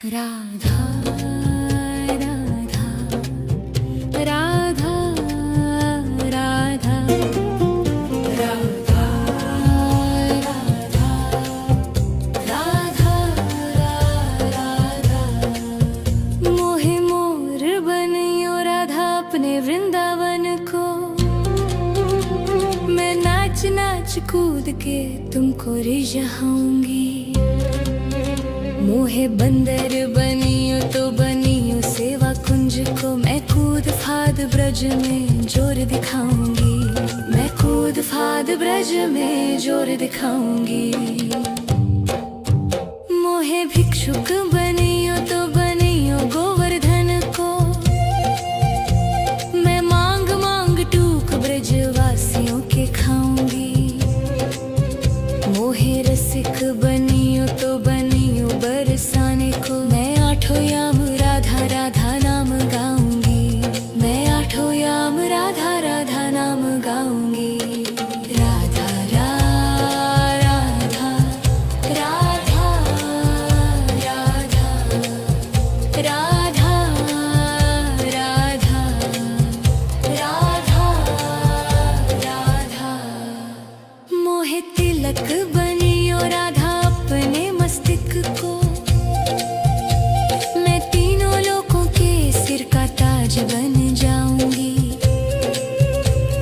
राधा राधा राधा राधा राधा राधा राधा मोहे मोर बनियो राधा अपने वृंदावन को। मैं नाच नाच कूद के तुमको रिझाऊंगी। मोहे बंदर बनियो तो बनियो सेवा कुंज को। मैं कूद फाद ब्रज में जोर दिखाऊंगी। मैं कूद फाद ब्रज में जोर दिखाऊंगी। मोहे भिक्षुक बनियो तो बनियो गोवर्धन को। मैं मांग मांग टूक ब्रजवासियों के खाऊंगी। मोहे रसिक बनियो तो बनियो बरसाने को। मैं आठों याम राधा राधा नाम गाऊंगी। मैं आठों याम राधा राधा नाम गाऊंगी। राधा राधा राधा राधा राधा राधा राधा राधा मोहे तिलक बनियो राधा अपने मस्तिष्क को। मैं तीनों लोगों के सिर का ताज बन जाऊंगी।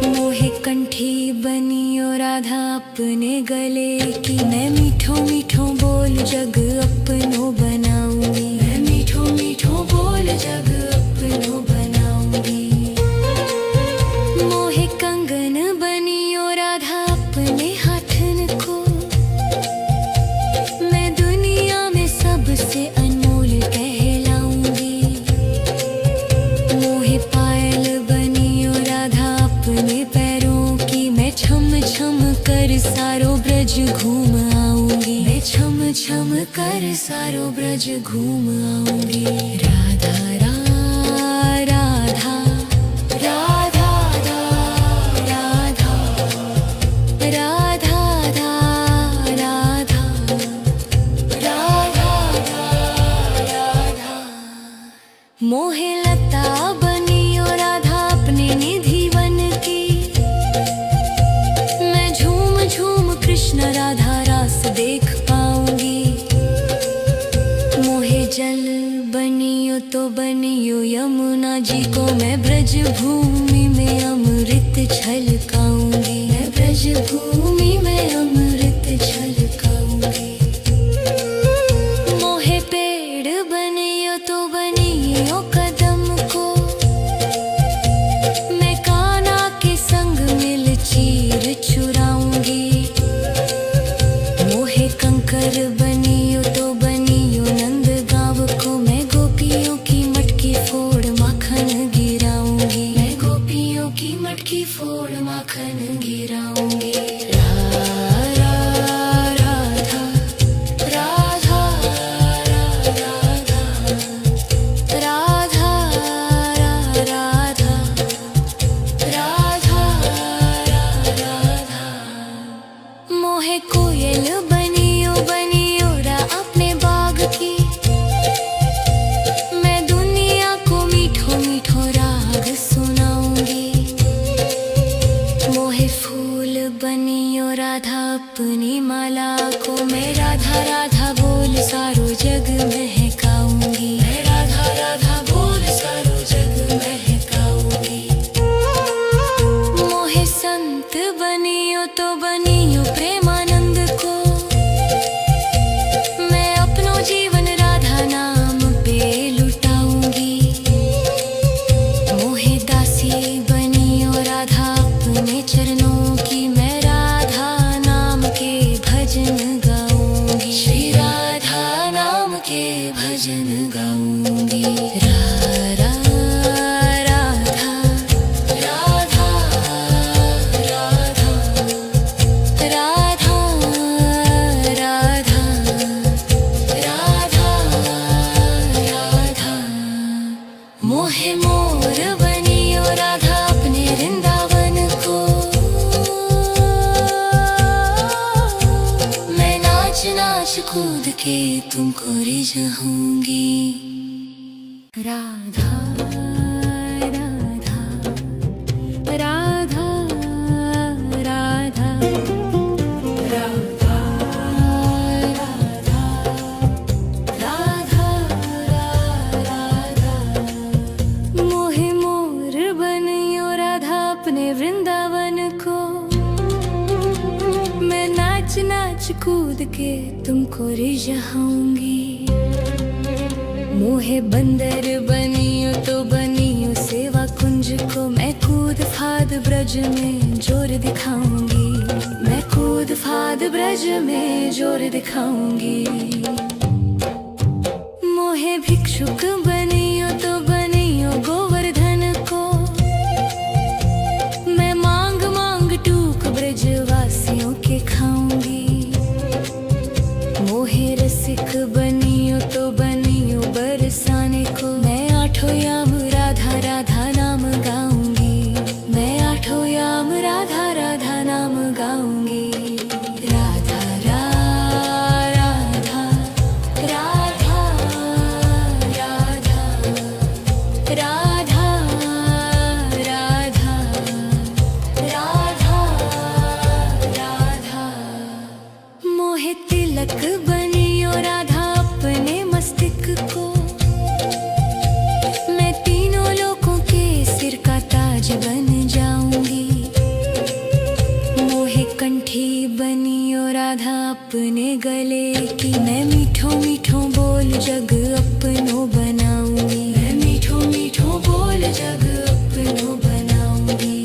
मोहे कंठी बनियो राधा अपने गले की। मैं मीठो मीठो बोल जग अपनो बनाऊंगी। मैं मीठो मीठो बोल जग अपनो बनाऊंगी। मोहे कंगन बनियो राधा अपने हाथन को। मैं दुनिया में सबसे अनमोल कहलाऊंगी। मोहे पायल बनियो राधा अपने पैरों की। मैं छम छम कर सारो ब्रज घूम आऊंगी। मैं छम छम कर सारो ब्रज घूम आऊंगी। राधा राधा राधा राधा राधा राधा राधा राधा मोहे लता बनियो राधा अपने निधि वन की। मैं झूम झूम कृष्ण राधा रास देख पाऊंगी। मोहे जल बनियो तो बनियो यमुना जी को। मैं ब्रज भूमि में अमृत छलकाऊंगी। मैं ब्रज भूमि में अमृत छलकाऊंगी। मोहे पेड़ बनियो तो बनियो कदम को। मैं कान्हा के संग मिल चीर चुराऊंगी। मोहे कंकर बनियो तो बनियो नंद गांव को। मैं गोपियों की मटकी फोड़ माखन गिराऊंगी। मैं गोपियों की मटकी फोड़ माखन गिराऊंगी। राधा राधा राधा राधा राधा राधा मोहे कोयल बनियो बनियो रा अपने बाग की। मैं दुनिया को मीठो मीठो राग सुनाऊंगी। मोहे फूल बनियो राधा अपनी माला को। मैं राधा राधा बोल सारो जग महकाऊंगी। मैं राधा राधा बोल सारो जग महकाऊंगी। मोहे संत बनियो तो बनियो प्रेमानंद को। मैं अपनो जीवन राधा नाम पे लुटाऊंगी। मोहे दासी बनियो राधा अपने चरणों की। मैं राधा नाम के भजन गाऊंगी। श्री राधा नाम के भजन गाऊंगी। राधा राधा राधा राधा राधा राधा राधा मोहे मोर बनियो राधा अपने वृंदावन को। मैं नाच नाच कूद के तुमको रिझाऊंगी। राधा राधा राधा राधा राधा राधा राधा मोहे मोर बनियो राधा अपने वृंदावन को। मैं नाच नाच कूद के तुमको रिझाऊंगी। मोहे बंदर बनियो तो बनियो सेवा कुंज को। मैं कूद फाद ब्रज में जोर दिखाऊंगी। मैं कूद फाद ब्रज में जोर दिखाऊंगी। मोहे भिक्षुक बनियो तो बनियो गोवर्धन को। मैं मांग मांग टूक ब्रजवासियों के खाऊंगी। मोहे रसिक बनियो तो बनियो बरसाने को। मैं आठों याम राधा राधा नाम गाऊंगी। मैं आठों याम राधा राधा नाम गाऊंगी। राधा राधा राधा राधा राधा राधा राधा राधा मोहे तिलक बनियो राधा अपने मस्तिष्क को। मैं तीनों लोगों के सिर का ताज बन जाऊंगी। मोहे कंठी बनियो राधा अपने गले की। मैं मीठो मीठो बोल जग अपनो बनाऊंगी। मैं मीठो मीठो बोल जग अपनो बनाऊंगी।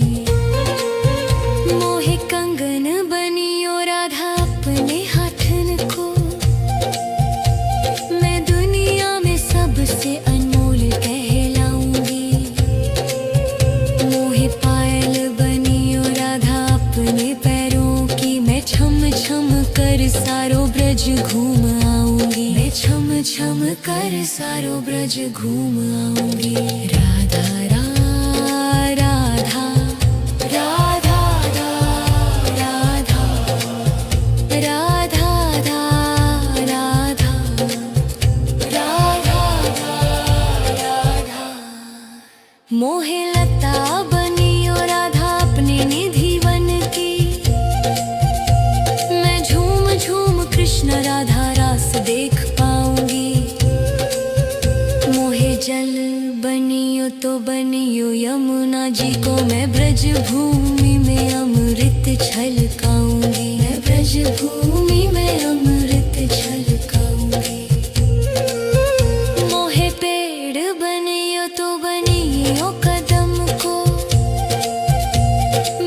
मोहे कंगन बनियो राधा अपने हाथन को। मैं दुनिया में सबसे अनमोल कहलाऊंगी। मोहे पायल बनियो राधा अपने पैरों की। मैं छम छम कर सारो ब्रज घूम आऊंगी। मैं छम छम कर सारो ब्रज घूम आऊंगी। राधा राधा राधा राधा राधा राधा राधा राधा मोहे लता बनियो राधा अपने निधि वन की। मैं झूम झूम कृष्ण राधा रास देख पाऊंगी। मोहे जल बनियो तो बनियो यमुना जी को। मैं ब्रज भूमि में अमृत छलकाऊंगी। मैं ब्रज भूमि में अमृत छलकाऊंगी। मोहे पेड़ बनियो तो बनियो कदम को।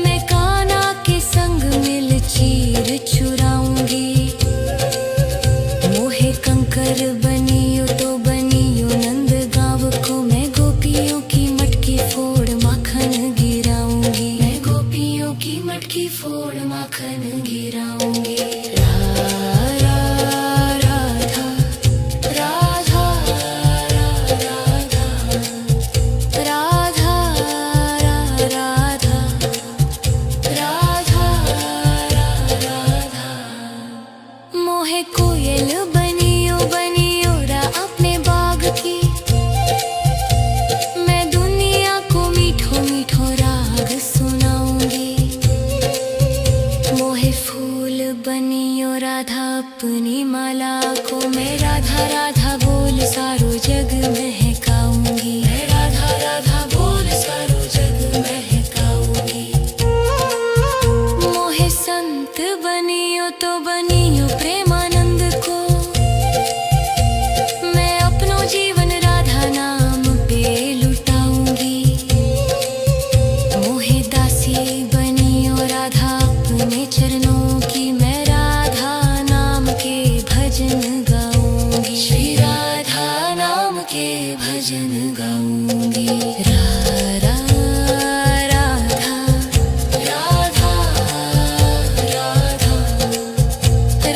मैं कान्हा के संग मिल चीर चुराऊंगी। मोहे कंकर बनियो तो बनियो नंद गांव को। मैं गोपियों की मटकी फोड़ माखन गिराऊंगी। मैं गोपियों की मटकी फोड़ माखन गिराऊंगी। राधा राधा राधा राधा राधा राधा राधा मोहे कोयल बनियो बनियो रा अपने बाग की। मैं दुनिया को मीठो मीठो राग सुनाऊंगी। मोहे फूल बनियो राधा अपनी माला को। मैं राधा राधा बोल सारो जग महकाऊंगी। मैं राधा राधा बोल सारो जग महकाऊंगी। मोहे संत बनियो तो बनियो प्रेमानंद को। मैं अपनो जीवन राधा नाम पे लुटाऊंगी। मोहे दासी बनियो राधा अपने चरणों की। मैं राधा नाम के भजन गाऊंगी। श्री राधा नाम के भजन गाऊंगी। राधा राधा राधा राधा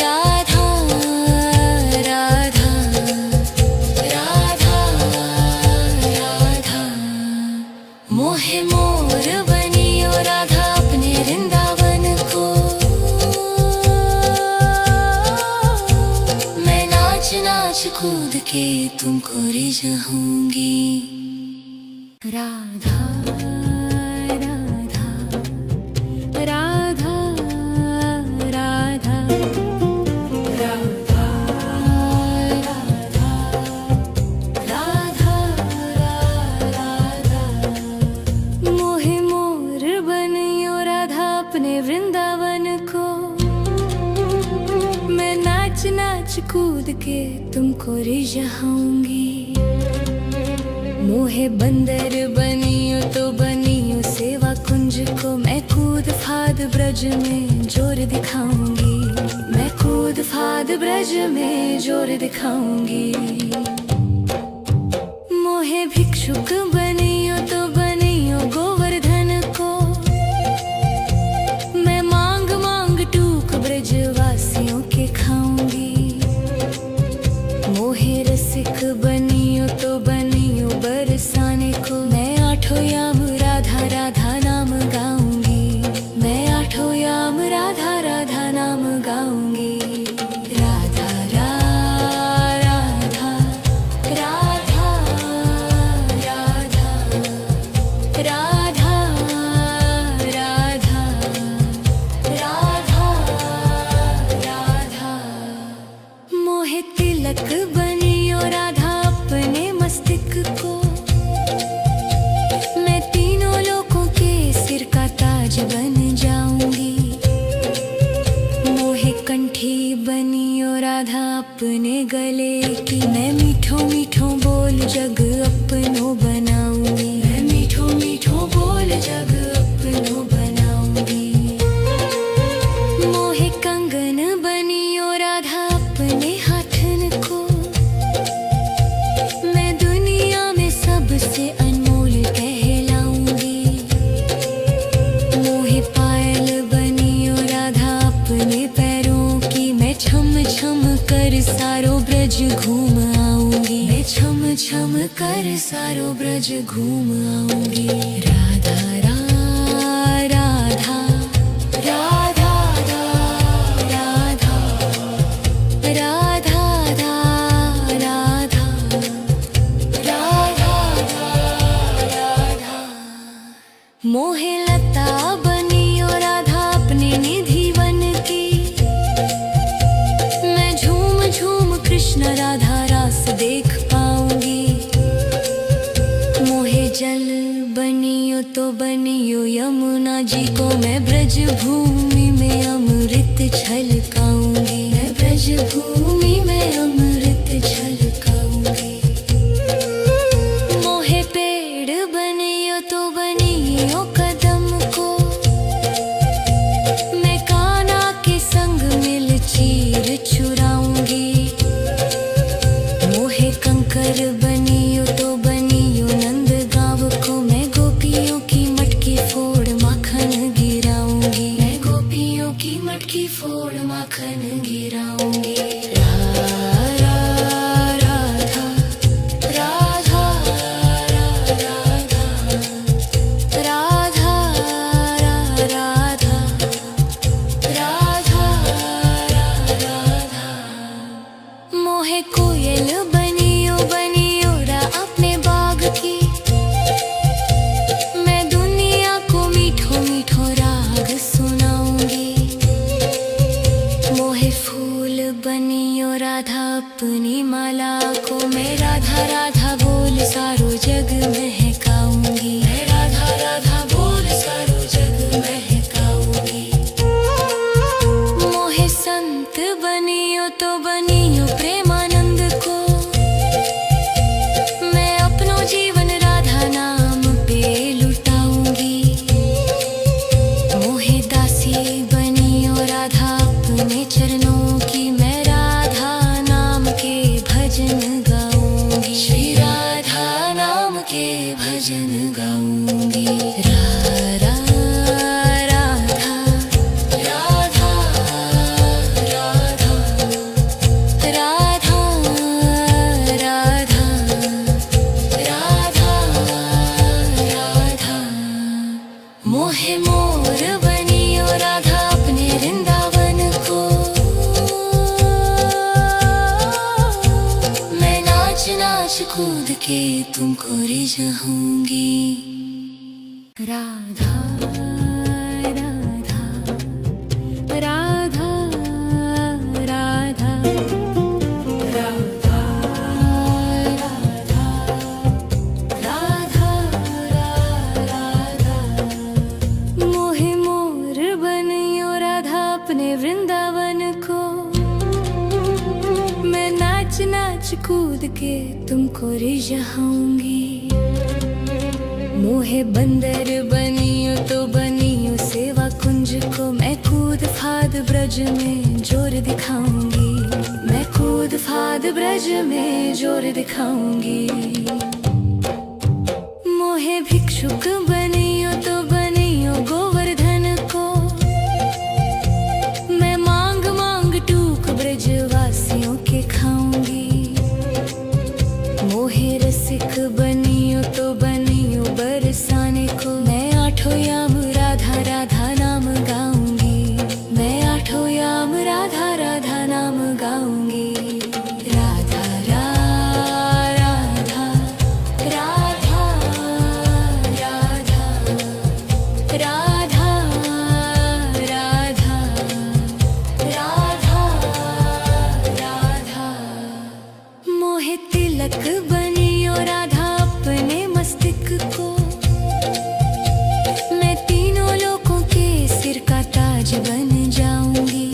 राधा राधा राधा राधा मोहे मोर बनियो राधा अपने वृंदावन को। मैं नाच के तुमको रिझाऊंगी। राधा राधा राधा राधा राधा राधा राधा मोहे मोर बनियो राधा अपने वृंदावन को। मैं नाच नाच कूद के तुमको रिझाऊंगी। मोहे बंदर बनियो तो बनियो सेवा कुंज को। मैं कूद फाद ब्रज में जोर दिखाऊंगी। मैं कूद फाद ब्रज में जोर दिखाऊंगी। मोहे भिक्षुक बनियो तो बनियो गोवर्धन को। मैं मांग मांग टूक ब्रजवासियों के खाऊंगी। मोहे रसिक बनियो तो बनियो बरसाने को। मैं आठों याम राधा राधा नाम गाऊंगी। मैं आठों याम राधा राधा नाम गाऊंगी। राधा राधा राधा राधा राधा राधा राधा राधा मोहे तिलक बनियो राधा अपने मस्तिष्क को। मैं तीनों लोगों के सिर का ताज बन जाऊंगी। मोहे कंठी बनियो राधा अपने गले की। मैं मीठो मीठो बोल जग अपनो बनाऊंगी। मैं मीठो मीठो बोल जग अपनो बनाऊंगी। मोहे कंगन बनियो राधा अपने हाथन को। मैं दुनिया में सबसे अनमोल कहलाऊंगी। मोहे पायल बनियो राधा अपने पैरों की। मैं छम छम कर सारो ब्रज घूम आऊंगी। मैं छम छम कर सारो ब्रज घूम आऊंगी। राधा राधा राधा राधा राधा राधा राधा राधा मोहे लता बनियो राधा अपने निधि वन की। मैं झूम झूम कृष्ण राधा रास देख पाऊंगी। मोहे जल बनियो तो बनियो यमुना जी को। मैं ब्रज भूमि में अमृत छलकाऊंगी। मैं ब्रज भूमि में अमृत छलकाऊंगी। मोहे पेड़ बनियो तो बनियो कदम को। मैं कान्हा के संग मिल चीर चुराऊंगी। मोहे कंकर बनियो तो बनियो नंद गाँव को। मैं गोपियों की मटकी फोड़ माखन गिराऊंगी। मैं गोपियों की मटकी फोड़ माखन गिराऊंगी। राधा राधा राधा राधा राधा राधा राधा मोहे कोयल बनियो बनियो कूद के तुमको रिझाऊंगी। राधा राधा राधा राधा राधा राधा राधा मोहे मोर बनियो राधा अपने वृंदावन को। मैं नाच नाच कूद के तुमको रिझाऊंगी। मोहे बंदर बनियो तो बनियो सेवा कुंज को। मैं कूद फाद ब्रज में जोर दिखाऊंगी। मैं कूद फाद ब्रज में जोर दिखाऊंगी। मोहे भिक्षुक बनियो तो बनियो गोवर्धन को। मैं मांग मांग टूक ब्रजवासियों के खाऊंगी। मोहे रसिक बनियो तो बनियो बरसाने को। मैं आठों याम राधा राधा नाम गाऊंगी। मैं आठों याम राधा राधा नाम गाऊंगी। राधा राधा राधा राधा राधा राधा राधा राधा मोहे तिलक बनियो राधा अपने मस्तिष्क को। मैं तीनों लोगों के सिर का ताज बन जाऊंगी।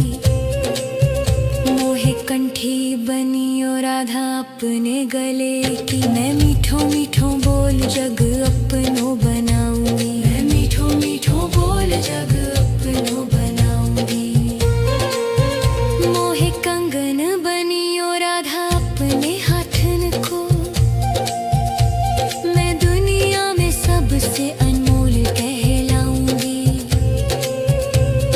मोहे कंठी बनियो राधा अपने गले की। मैं मीठो मीठो बोल जग अपनो बनाऊंगी। मैं मीठो मीठो बोल जग अपनो बनाऊंगी। मोहे कंगन बनियो राधा अपने हाथन को। मैं दुनिया में सबसे अनमोल कहलाऊंगी।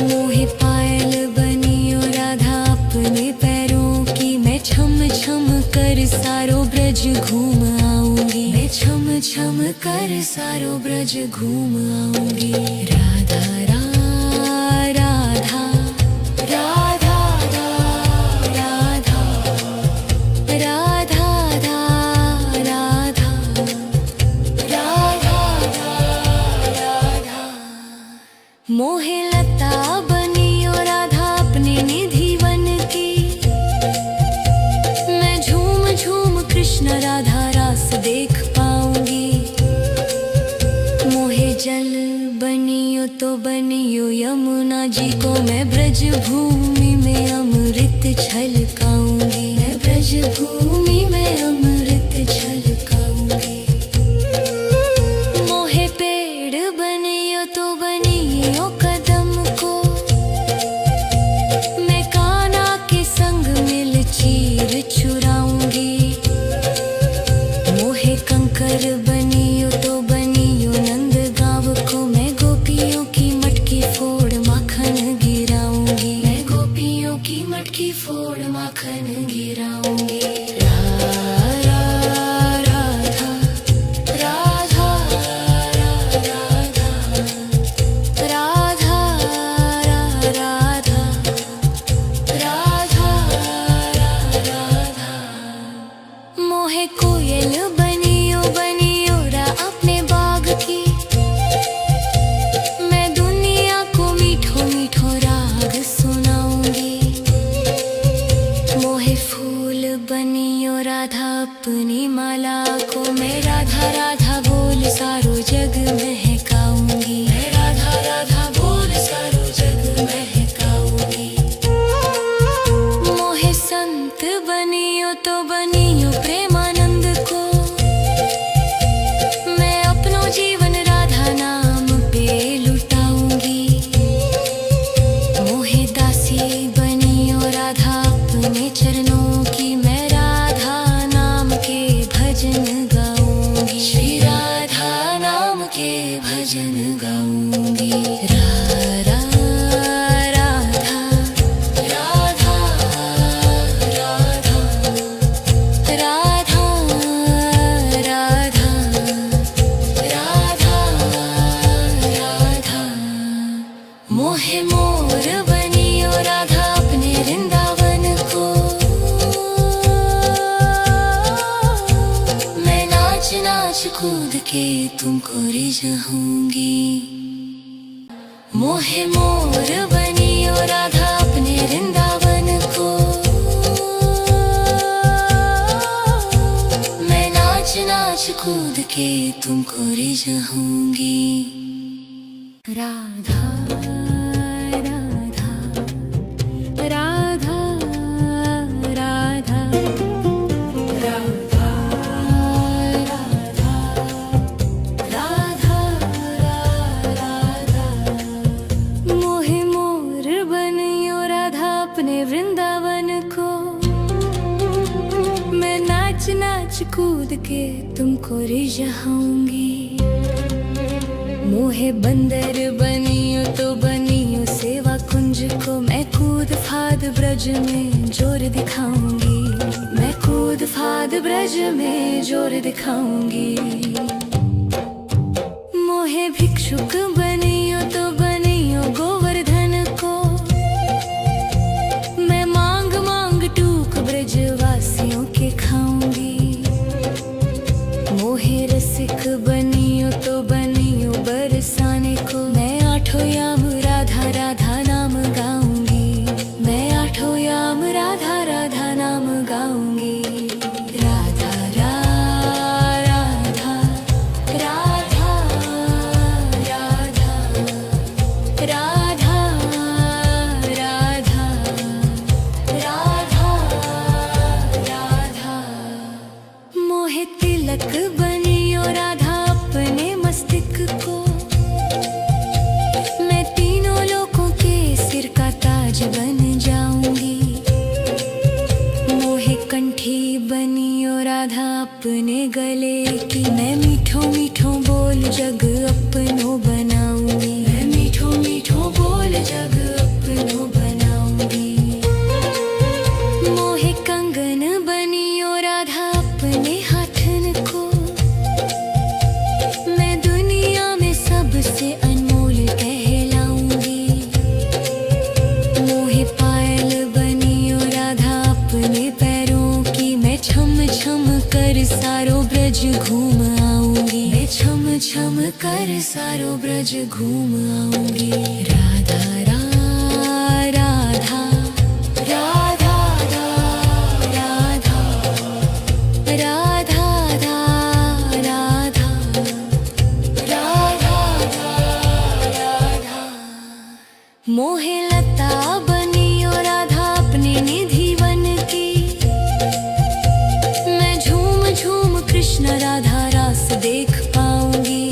मोहे पायल बनियो राधा अपने पैरों की। मैं छम छम कर सारो ब्रज घूम आऊंगी। मैं छम छम कर सारो ब्रज घूम आऊंगी। राधा राधा राधा राधा राधा राधा राधा राधा मोहे लता बनियो राधा अपने निधि वन की। मैं झूम झूम कृष्ण राधा रास देख पाऊंगी। मोहे जल बनियो तो बनियो यमुना जी को। मैं ब्रज भूमि में अमृत छलकाऊंगी। मैं ब्रज भूमि में अमृत छलकाऊंगी। मोहे पेड़ बनियो तो बनियो कदम को। मैं कान्हा के संग मिल चीर चुराऊंगी। मोहे कंकर बनियो तो बनियो नंद गांव को। मैं गोपियों की मटकी फोड़ माखन गिराऊंगी। मैं गोपियों की मटकी फोड़ माखन गिराऊंगी। राधा राधा राधा राधा राधा राधा राधा राधा मोहे कोयल बनियो बनियो रा अपने बाग की। मैं दुनिया को मीठो मीठो राग सुनाऊंगी। मोहे फूल बनियो राधा अपनी माला को। मैं राधा राधा बोल सारो जग महकाऊंगी। मैं राधा राधा बोल सारो जग महकाऊंगी। मोहे संत बनियो तो बनियो प्रेमानंद को। मैं अपनो जीवन राधा नाम पे लुटाऊंगी। मोहे दासी बनियो राधा अपने चरणों की। मैं राधा नाम के भजन गाऊंगी। श्री राधा नाम के भजन गाऊंगी। राधा राधा राधा राधा राधा राधा राधा राधा मोहे मोर बनियो राधा अपने वृंदावन को। नाच कूद के तुमको रिझाऊंगी। मोहे मोर बनियो राधा अपने वृंदावन को, मैं नाच नाच कूद के तुमको रिझाऊंगी। राधा राधा राधा राधा राधा राधा राधा, मोहे मोर बनियो राधा अपने वृंदावन को, मैं नाच नाच कूद के तुमको रिझाऊंगी। मोहे बंदर बनियो तो बनियो सेवा कुंज को, मैं कूद फाद ब्रज में जोर दिखाऊंगी। मैं कूद फाद ब्रज में जोर दिखाऊंगी। मोहे भिक्षुक बनियो तो बनियो गोवर्धन को, मैं मांग मांग टूक ब्रजवासियों के खाऊंगी। मोहे रसिक बनियो तो बनियो बरसाने को, मैं आठों याम राधा राधा नाम गाऊंगी। मैं आठों याम राधा राधा नाम गाऊंगी। राधा राधा राधा राधा राधा राधा राधा राधा, मोहे तिलक बनियो राधा अपने मस्तक को, मैं तीनों लोगों के सिर का ताज बन जाऊंगी। मोहे कंठी बनियो राधा अपने गले की, मैं मीठो मीठो बोल जग अपनो बनाऊंगी। मैं मीठो मीठो बोल जग अपनो बनाऊंगी। मोहे कंगन बनियो राधा अपने हाथन को, मैं दुनिया में सबसे अनमोल कहलाऊंगी। मोहे पायल बनियो राधा अपने पैरों की, मैं छम छम कर सारो ब्रज घूम आऊंगी। मैं छम छम कर सारो ब्रज घूम आऊंगी। राधा राधा राधा राधा राधा राधा राधा राधा, मोहे लता बनियो राधा अपने निधि वन की, मैं झूम झूम कृष्ण राधा रास देख पाऊंगी।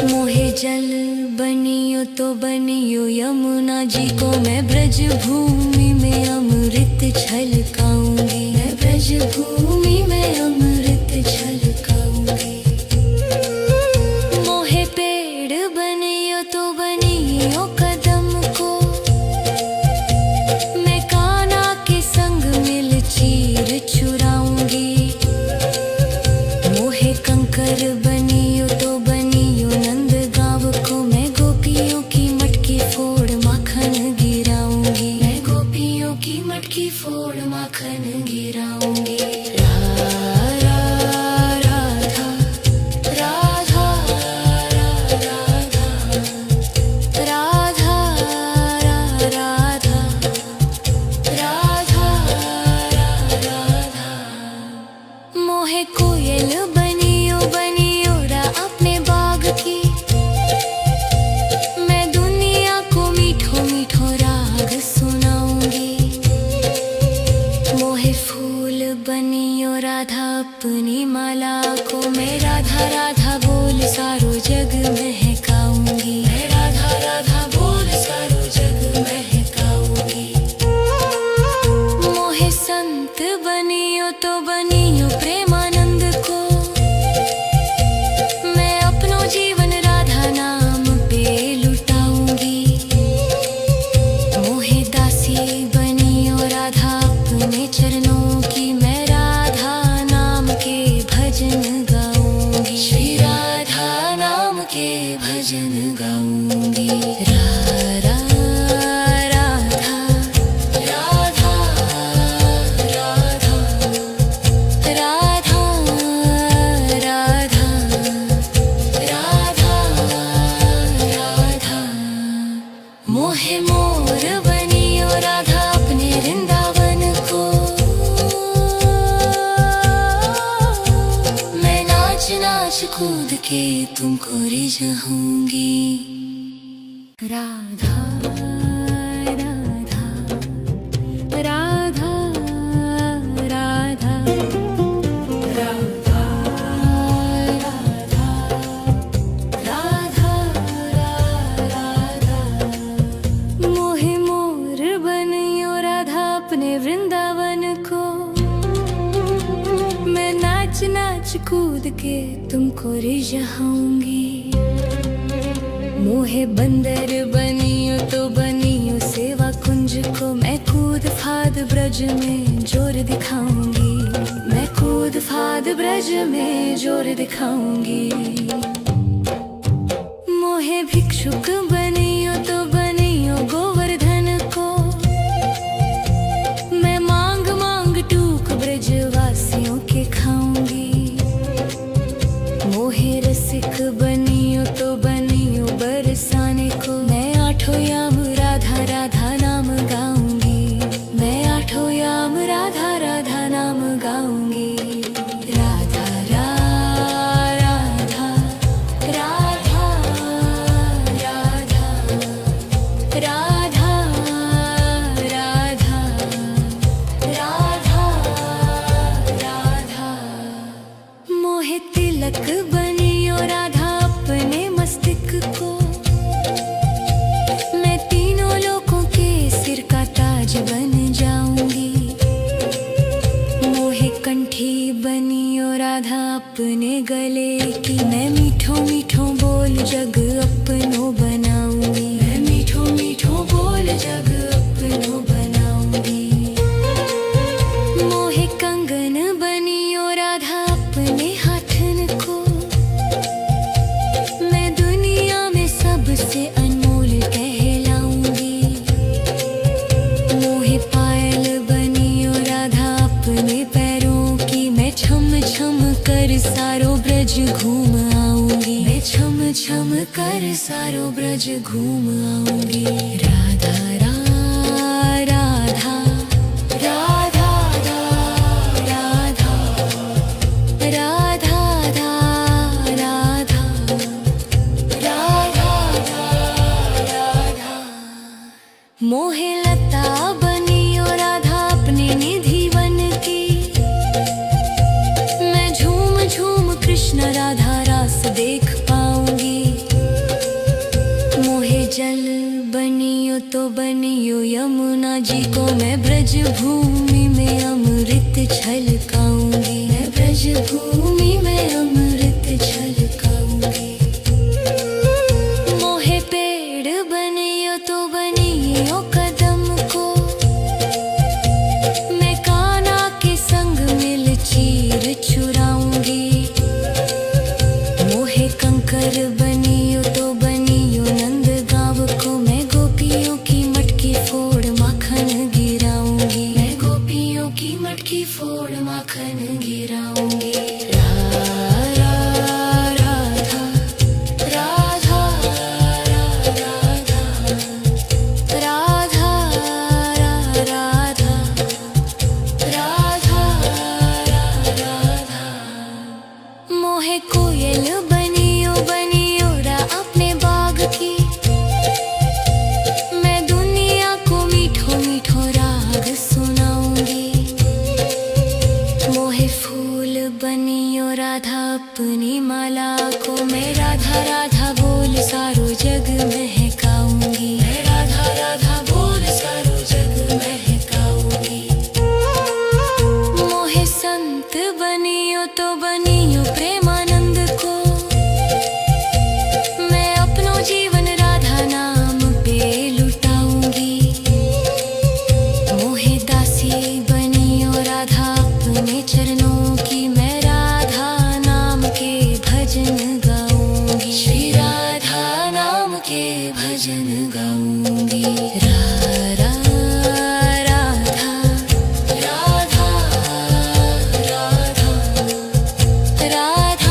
मोहे जल बनियो तो बनियो यमुना जी को, मैं ब्रज भूमि में अमृत छलकाऊंगी। मैं ब्रज भूमि में अमृत छलकाऊंगी। मोहे पेड़ बनियो तो बनियो कदम को, मैं कान्हा के संग मिल चीर चुराऊंगी। मोहे कंकर बनियो तो बनियो नंद गाँव को, मैं गोपियों की मटकी फोड़ माखन गिराऊंगी। मैं गोपियों की मटकी फोड़ माखन गिराऊंगी। राधा राधा राधा राधा राधा राधा राधा, मोहे कोयल बनियो बनियो रा अपने बाग की, मैं दुनिया को मीठो मीठो राग सुनाऊंगी। मोहे फूल बनियो राधा अपनी माला को, मैं राधा राधा बोल सारो जग महकाऊंगी। मैं राधा राधा बोल सारो जग महकाऊंगी। मोहे संत बनियो तो बनियो प्रेमानंद को, मैं अपनो जीवन राधा नाम पे लुटाऊंगी। मोहे दासी बनियो राधा अपने चरणों की, मैं राधा नाम के भजन गाऊंगी। श्री राधा नाम के भजन गाऊंगी। कूद के तुमको रिझाऊंगी। राधा राधा राधा राधा राधा राधा राधा राधा। मोहे मोर बनियो राधा अपने वृंदावन को, मैं नाच नाच कूद के तुमको रिझाऊंगी। मोहे बंदर बनियो तो बनियो सेवा कुंज को, मैं कूद फाद ब्रज में जोर दिखाऊंगी। मैं कूद फाद ब्रज में जोर दिखाऊंगी। मोहे भिक्षुक बनियो तो बनियो गोवर्धन को, मैं मांग मांग टूक ब्रजवासियों के खाऊंगी। मोहे रसिक बनियो तो बनियो बरसाने को, मैं आठों याम राधा राधा नाम गाऊंगी। मैं आठों याम राधा राधा नाम गाऊंगी। राधा राधा राधा राधा राधा राधा राधा राधा। मोहे तिलक बनियो राधा अपने मस्तक को, मैं तीनों लोगों के सिर का ताज बन जाऊंगी। मोहे कंठी बनियो राधा अपने गले की, मैं मीठो मीठो बोल जग अपनो बनाऊंगी। मैं मीठो मीठो बोल जग अपनो बनाऊंगी। मोहे कंगन बनियो राधा अपने हाथन को, मैं दुनिया में सबसे अनमोल कहलाऊंगी। मोहे पायल बनियो राधा अपने पैरों की, मैं छम छम कर सारो ब्रज घूम आऊंगी। मैं छम छम कर सारो ब्रज घूम आऊंगी। राधा राधा राधा राधा राधा राधा राधा राधा। मोहे लता बनियो राधा अपने निधि वन की, मैं झूम झूम कृष्ण राधा रास देख पाऊंगी। मोहे जल बनियो तो बनियो यमुना जी को, मैं ब्रज भूमि में अमृत छलकाऊंगी। मैं ब्रज भूमि में अमृत छलकाऊंगी। मोहे पेड़ बनियो तो बनियो कदम को, मैं कान्हा के संग मिल चीर चुराऊंगी। मोहे कंकर बनियो तो बनियो नंद गाँव को, मैं गोपियों की मटकी फोड़ माखन गिराऊंगी। मैं गोपियों की मटकी फोड़ माखन गिराऊंगी। राधा राधा राधा राधा राधा राधा। मोहे कोयल बनियो बनियो रा अपने बाग की, मैं दुनिया को मीठो मीठो राग सुनाऊंगी। मोहे फूल बनियो राधा अपनी माला को, मैं राधा राधा बोल सारो जग महकाऊंगी। मैं राधा राधा बोल सारो जग महकाऊंगी। मोहे संत बनियो तो बनियो प्रेमानंद को, मैं अपनो जीवन राधा नाम पे लुटाऊंगी। मोहे दासी बनियो राधा अपने चरणों की, मैं राधा नाम के भजन गाऊंगी। श्री राधा नाम के भजन गाऊंगी। राधा राधा राधा राधा राधा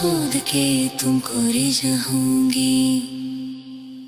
कूद के तुमको रिझाऊंगी।